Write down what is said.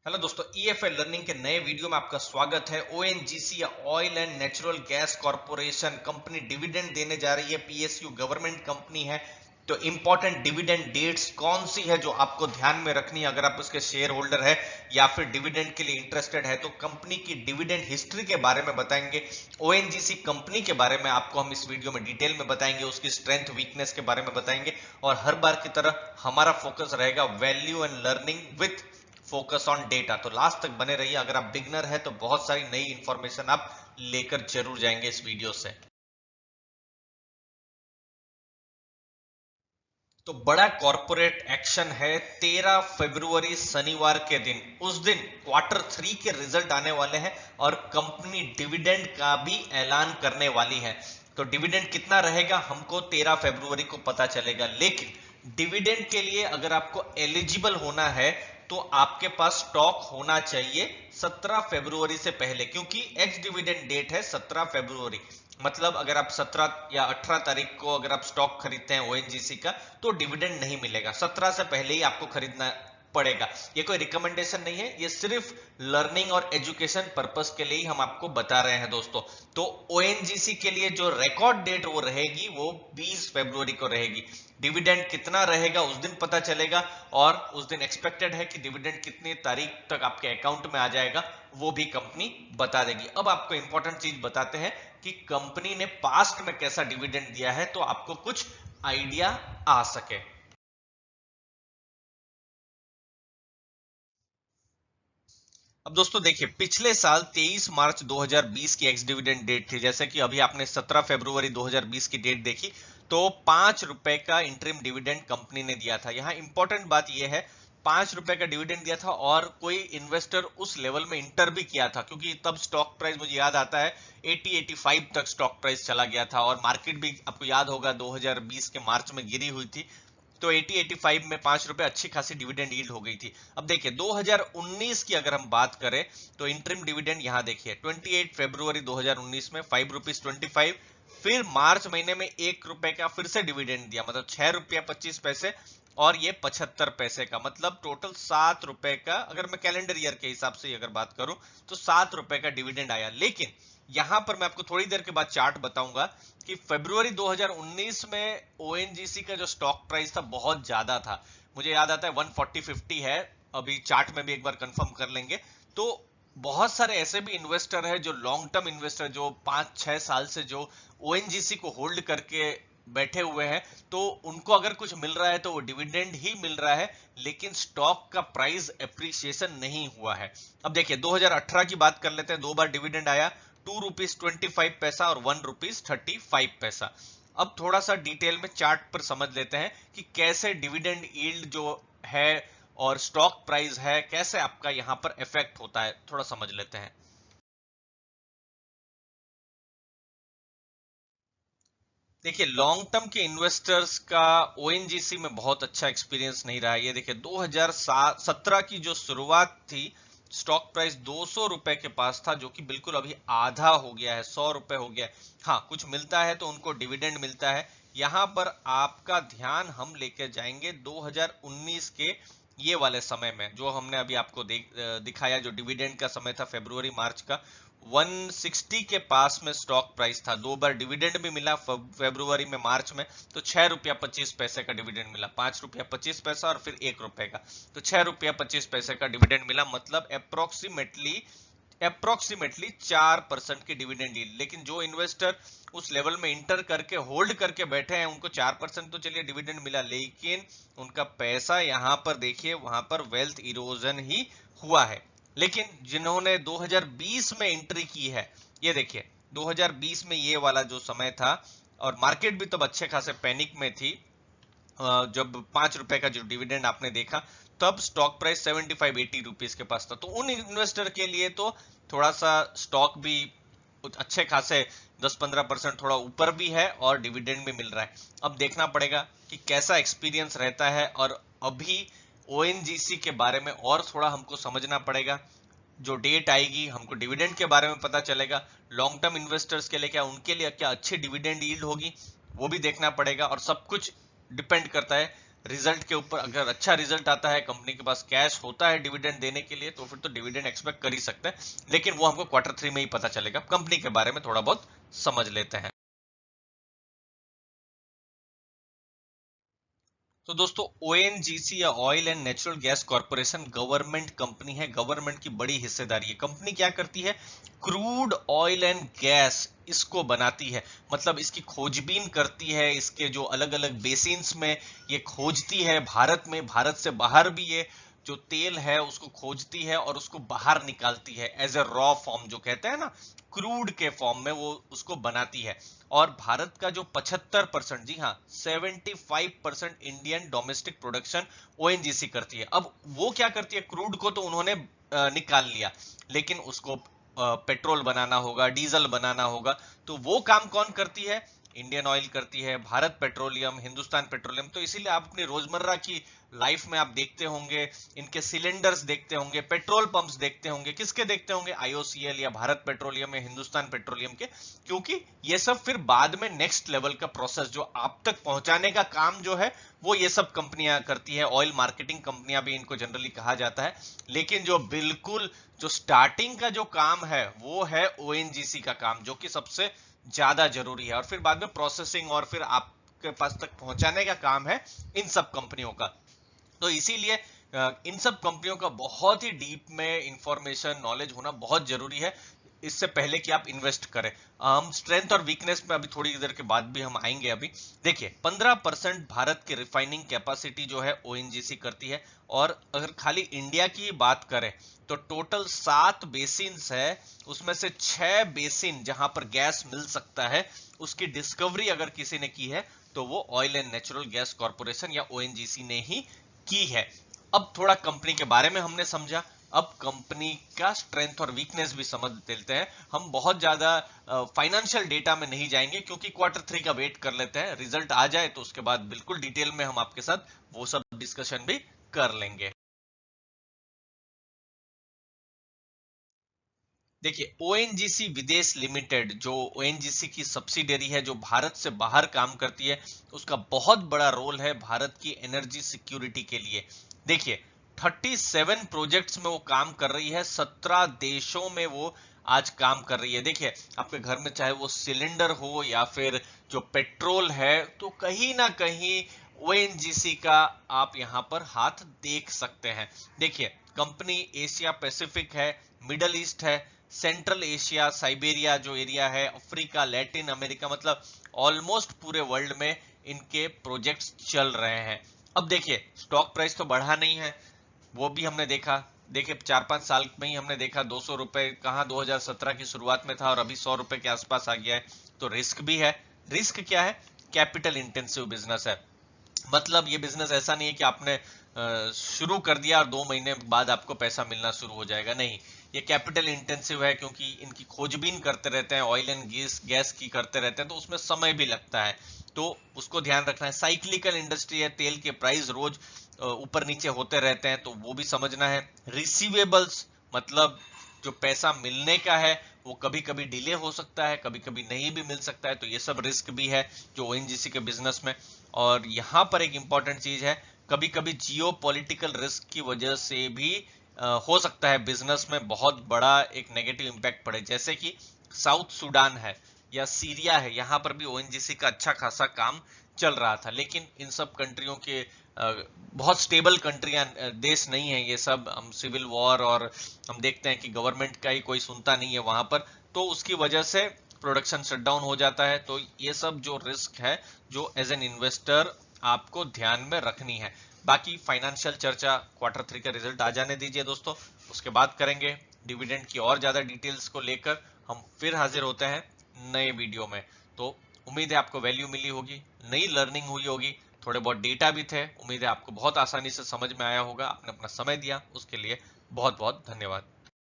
Hello दोस्तों, EFL learning के नए वीडियो में आपका स्वागत है। ओएनजीसी या oil and natural gas corporation company dividend देने जा रही है। पीएसयू गवर्नमेंट कंपनी है, तो इंपॉर्टेंट डिविडेंड डेट्स कौन सी है जो आपको ध्यान में रखनी है अगर आप उसके शेयर होल्डर है या फिर डिविडेंड के लिए इंटरेस्टेड है। तो कंपनी की डिविडेंड हिस्ट्री के बारे में बताएंगे। ओएनजीसी कंपनी के बारे में आपको हम इस वीडियो में डिटेल में बताएंगे, उसकी स्ट्रेंथ वीकनेस के बारे में बताएंगे। और हर बार की तरह हमारा फोकस रहेगा value and learning with focus on data. तो लास्ट तक बने रहिए। अगर आप बिगनर है तो बहुत सारी नई इंफॉर्मेशन आप लेकर जरूर जाएंगे इस वीडियो से। तो बड़ा कॉरपोरेट एक्शन है 13 फरवरी शनिवार के दिन। उस दिन क्वार्टर 3 के रिजल्ट आने वाले हैं और कंपनी डिविडेंड का भी ऐलान करने वाली है। तो डिविडेंड कितना रहेगा हमको 13 फरवरी को पता चलेगा। लेकिन डिविडेंड के लिए अगर आपको एलिजिबल होना है तो आपके पास स्टॉक होना चाहिए 17 फरवरी से पहले, क्योंकि एक्स डिविडेंड डेट है 17 फरवरी। मतलब अगर आप 17 या 18 तारीख को अगर आप स्टॉक खरीदते हैं ओएनजीसी का तो डिविडेंड नहीं मिलेगा। 17 से पहले ही आपको खरीदना पड़ेगा। ये कोई रिकमेंडेशन नहीं है, ये सिर्फ लर्निंग और एजुकेशन पर्पस के लिए ही हम आपको बता रहे हैं दोस्तों। तो ओएनजीसी के लिए जो रिकॉर्ड डेट वो रहेगी वो 20 फरवरी को रहेगी। डिविडेंड कितना रहेगा उस दिन पता चलेगा और उस दिन एक्सपेक्टेड है कि डिविडेंड कितनी तारीख तक आपके अकाउंट में आ जाएगा वो भी कंपनी बता देगी। अब आपको इंपॉर्टेंट चीज बताते हैं कि कंपनी ने पास्ट में कैसा डिविडेंड दिया है तो आपको कुछ आइडिया आ सके। अब दोस्तों देखिए, पिछले साल 23 मार्च 2020 की एक्स डिविडेंड डेट थी। जैसे कि अभी आपने 17 फरवरी 2020 की डेट देखी, तो 5 रुपए का इंटरिम डिविडेंड कंपनी ने दिया था। यहाँ इंपॉर्टेंट बात यह है, 5 रुपए का डिविडेंड दिया था और कोई इन्वेस्टर उस लेवल में इंटर भी किया था, क्योंकि तब स्टॉक प्राइस मुझे याद आता है 80-85 तक स्टॉक प्राइस चला गया था और मार्केट भी आपको याद होगा 2020 के मार्च में गिरी हुई थी। तो 80-85 में 5 रुपए अच्छी खासी डिविडेंड यील्ड हो गई थी। अब देखिए 2019 की अगर हम बात करें तो इंटरिम डिविडेंड यहां देखिए 28 फरवरी 2019 में 5.25 रुपीज। फिर मार्च महीने में 1 रुपए का फिर से डिविडेंड दिया, मतलब 6 रुपया 25 पैसे और ये 75 पैसे का, मतलब टोटल 7 रुपए का। अगर मैं कैलेंडर ईयर के हिसाब से अगर बात करूं तो 7 रुपए का डिविडेंड आया। लेकिन यहां पर मैं आपको थोड़ी देर के बाद चार्ट बताऊंगा कि फरवरी 2019 में ओएनजीसी का जो स्टॉक प्राइस था बहुत ज्यादा था। मुझे याद आता है 140-50 है। अभी चार्ट में भी एक बार कंफर्म कर लेंगे। तो बहुत सारे ऐसे भी इन्वेस्टर है जो लॉन्ग टर्म इन्वेस्टर, जो 5-6 साल से जो ओएनजीसी को होल्ड करके बैठे हुए हैं, तो उनको अगर कुछ मिल रहा है तो वो डिविडेंड ही मिल रहा है, लेकिन स्टॉक का प्राइस एप्रिसिएशन नहीं हुआ है। अब देखिए 2018 की बात कर लेते हैं। 2 बार डिविडेंड आया, 2 रुपीज 25 पैसा और 1 रुपीज 35 पैसा। अब थोड़ा सा डिटेल में चार्ट पर समझ लेते हैं कि कैसे डिविडेंड यील्ड जो है और स्टॉक प्राइस है कैसे आपका यहां पर इफेक्ट होता है, थोड़ा समझ लेते हैं। देखिए लॉन्ग टर्म के इन्वेस्टर्स का ओएनजीसी में बहुत अच्छा एक्सपीरियंस नहीं रहा। ये देखिए 2017 की जो शुरुआत थी, स्टॉक प्राइस 200 रुपए के पास था, जो कि बिल्कुल अभी आधा हो गया है, 100 रुपए हो गया है। हाँ, कुछ मिलता है तो उनको डिविडेंड मिलता है। यहां पर आपका ध्यान हम लेके जाएंगे 2019 के ये वाले समय में, जो हमने अभी आपको दिखाया, जो डिविडेंड का समय था फरवरी मार्च का। 160 के पास में स्टॉक प्राइस था। 2 बार डिविडेंड भी मिला फरवरी में, मार्च में। तो 6 रुपया 25 पैसे का डिविडेंड मिला, 5 रुपया 25 पैसा और फिर 1 रुपए का। तो 6 रुपया 25 पैसे का डिविडेंड मिला, मतलब अप्रोक्सीमेटली 4% की डिविडेंड यील्ड। लेकिन जो इन्वेस्टर उस लेवल में इंटर करके होल्ड करके बैठे हैं उनको 4% तो चलिए डिविडेंड मिला, लेकिन उनका पैसा यहां पर देखिए वहां पर वेल्थ इरोजन ही हुआ है। लेकिन जिन्होंने 2020 में एंट्री की है, ये देखिए 2020 में ये वाला जो समय था और मार्केट भी तब अच्छे खासे पैनिक में थी। जब 5 रुपए का जो डिविडेंड आपने देखा तब स्टॉक प्राइस 75-80 रुपीज के पास था। तो उन इन्वेस्टर के लिए तो थोड़ा सा स्टॉक भी अच्छे खासे 10-15% थोड़ा ऊपर भी है और डिविडेंड भी मिल रहा है। अब देखना पड़ेगा कि कैसा एक्सपीरियंस रहता है। और अभी ओएनजीसी के बारे में और थोड़ा हमको समझना पड़ेगा। जो डेट आएगी हमको डिविडेंड के बारे में पता चलेगा। लॉन्ग टर्म इन्वेस्टर्स के लिए क्या, उनके लिए क्या अच्छी डिविडेंड यील्ड होगी वो भी देखना पड़ेगा। और सब कुछ डिपेंड करता है रिजल्ट के ऊपर अगर अच्छा रिजल्ट आता है, कंपनी के पास कैश होता है डिविडेंड देने के लिए, तो फिर तो डिविडेंड एक्सपेक्ट कर ही सकते हैं, लेकिन वो हमको क्वार्टर 3 में ही पता चलेगा। कंपनी के बारे में थोड़ा बहुत समझ लेते हैं। तो दोस्तों, ओएनजीसी या oil and natural gas corporation government company है, गवर्नमेंट की बड़ी हिस्सेदारी है। कंपनी क्या करती है? क्रूड ऑयल एंड गैस इसको बनाती है, मतलब इसकी खोजबीन करती है, इसके जो अलग अलग बेसिन्स में ये खोजती है, भारत में, भारत से बाहर भी ये जो तेल है उसको खोजती है और उसको बाहर निकालती है एज ए रॉ फॉर्म, जो कहते हैं ना, क्रूड के फॉर्म में वो उसको बनाती है। और भारत का जो 75%, जी हाँ 75% इंडियन डोमेस्टिक प्रोडक्शन ओएनजीसी करती है। अब वो क्या करती है? क्रूड को तो उन्होंने निकाल लिया, लेकिन उसको पेट्रोल बनाना होगा, डीजल बनाना होगा, तो वो काम कौन करती है? इंडियन ऑयल करती है, भारत पेट्रोलियम, हिंदुस्तान पेट्रोलियम। तो इसीलिए आप अपनी रोजमर्रा की लाइफ में आप देखते होंगे, इनके सिलेंडर्स देखते होंगे, पेट्रोल पंप्स देखते होंगे, किसके देखते होंगे? आईओसीएल या भारत पेट्रोलियम या हिंदुस्तान पेट्रोलियम के, क्योंकि ये सब फिर बाद में नेक्स्ट लेवल का प्रोसेस जो आप तक पहुंचाने का काम जो है वो ये सब कंपनियां करती है। ऑयल मार्केटिंग कंपनियां भी इनको जनरली कहा जाता है, लेकिन जो बिल्कुल जो स्टार्टिंग का जो काम है वो है ओएनजीसी का काम, जो कि सबसे ज्यादा जरूरी है, और फिर बाद में प्रोसेसिंग और फिर आपके पास तक पहुंचाने का काम है इन सब कंपनियों का। तो इसीलिए इन सब कंपनियों का बहुत ही डीप में इंफॉर्मेशन, नॉलेज होना बहुत जरूरी है, इससे पहले कि आप इन्वेस्ट करें। हम स्ट्रेंथ और वीकनेस में अभी थोड़ी देर के बाद भी हम आएंगे। अभी देखिए, 15% भारत की रिफाइनिंग कैपेसिटी जो है ओएनजीसी करती है, और अगर खाली इंडिया की बात करें तो टोटल 7 बेसिन्स है, उसमें से 6 बेसिन जहां पर गैस मिल सकता है, उसकी डिस्कवरी अगर किसी ने की है तो वो oil and natural gas corporation या ओएनजीसी ने ही की है। अब थोड़ा कंपनी के बारे में हमने समझा, अब कंपनी का स्ट्रेंथ और वीकनेस भी समझ लेते हैं। हम बहुत ज्यादा फाइनेंशियल डेटा में नहीं जाएंगे, क्योंकि क्वार्टर 3 का वेट कर लेते हैं, रिजल्ट आ जाए तो उसके बाद बिल्कुल डिटेल में हम आपके साथ वो सब डिस्कशन भी कर लेंगे। देखिए, ओएनजीसी विदेश लिमिटेड, जो ओएनजीसी की सब्सिडरी है जो भारत से बाहर काम करती है, उसका बहुत बड़ा रोल है भारत की एनर्जी सिक्योरिटी के लिए। देखिए, 37 प्रोजेक्ट्स में वो काम कर रही है, 17 देशों में वो आज काम कर रही है। देखिए, आपके घर में चाहे वो सिलेंडर हो या फिर जो पेट्रोल है, तो कहीं ना कहीं ओएनजीसी का आप यहां पर हाथ देख सकते हैं। देखिए, कंपनी एशिया पैसिफिक है, मिडल ईस्ट है, सेंट्रल एशिया, साइबेरिया जो एरिया है, अफ्रीका, लैटिन अमेरिका, मतलब ऑलमोस्ट पूरे वर्ल्ड में इनके प्रोजेक्ट्स चल रहे हैं। अब देखिए, स्टॉक प्राइस तो बढ़ा नहीं है, वो भी हमने देखा। देखिए, 4-5 साल में ही हमने देखा 200 रुपए कहाँ 2017 की शुरुआत में था और अभी 100 रुपए के आसपास आ गया है। तो रिस्क भी है। रिस्क क्या है? कैपिटल इंटेंसिव बिजनेस है, मतलब ये बिजनेस ऐसा नहीं है कि आपने शुरू कर दिया और 2 महीने बाद आपको पैसा मिलना शुरू हो जाएगा, नहीं। ये कैपिटल इंटेंसिव है, क्योंकि इनकी खोजबीन करते रहते हैं, ऑयल एंड गैस की करते रहते हैं, तो उसमें समय भी लगता है, तो उसको ध्यान रखना है। साइक्लिकल इंडस्ट्री है, तेल के प्राइस रोज ऊपर नीचे होते रहते हैं, तो वो भी समझना है। रिसीवेबल्स, मतलब जो पैसा मिलने का है वो कभी कभी डिले हो सकता है, कभी कभी नहीं भी मिल सकता है, तो ये सब रिस्क भी है जो ओएनजीसी के बिजनेस में। और यहाँ पर एक इंपॉर्टेंट चीज है, कभी कभी जियो पॉलिटिकल रिस्क की वजह से भी हो सकता है बिजनेस में बहुत बड़ा एक नेगेटिव इंपैक्ट पड़े, जैसे कि साउथ सूडान है या सीरिया है, यहाँ पर भी ओएनजीसी का अच्छा खासा काम चल रहा था, लेकिन इन सब कंट्रियों के बहुत स्टेबल कंट्रियां, देश नहीं है ये सब। हम सिविल वॉर और हम देखते हैं कि गवर्नमेंट का ही कोई सुनता नहीं है वहां पर, तो उसकी वजह से प्रोडक्शन शटडाउन हो जाता है। तो ये सब जो रिस्क है, जो एज एन इन्वेस्टर आपको ध्यान में रखनी है। बाकी फाइनेंशियल चर्चा क्वार्टर 3 का रिजल्ट आ जाने दीजिए दोस्तों, उसके बाद करेंगे। डिविडेंड की और ज्यादा डिटेल्स को लेकर हम फिर हाजिर होते हैं नए वीडियो में। तो उम्मीद है आपको वैल्यू मिली होगी, नई लर्निंग हुई होगी, थोड़े बहुत डेटा भी थे। उम्मीद है आपको बहुत आसानी से समझ में आया होगा। आपने अपना समय दिया उसके लिए बहुत बहुत धन्यवाद।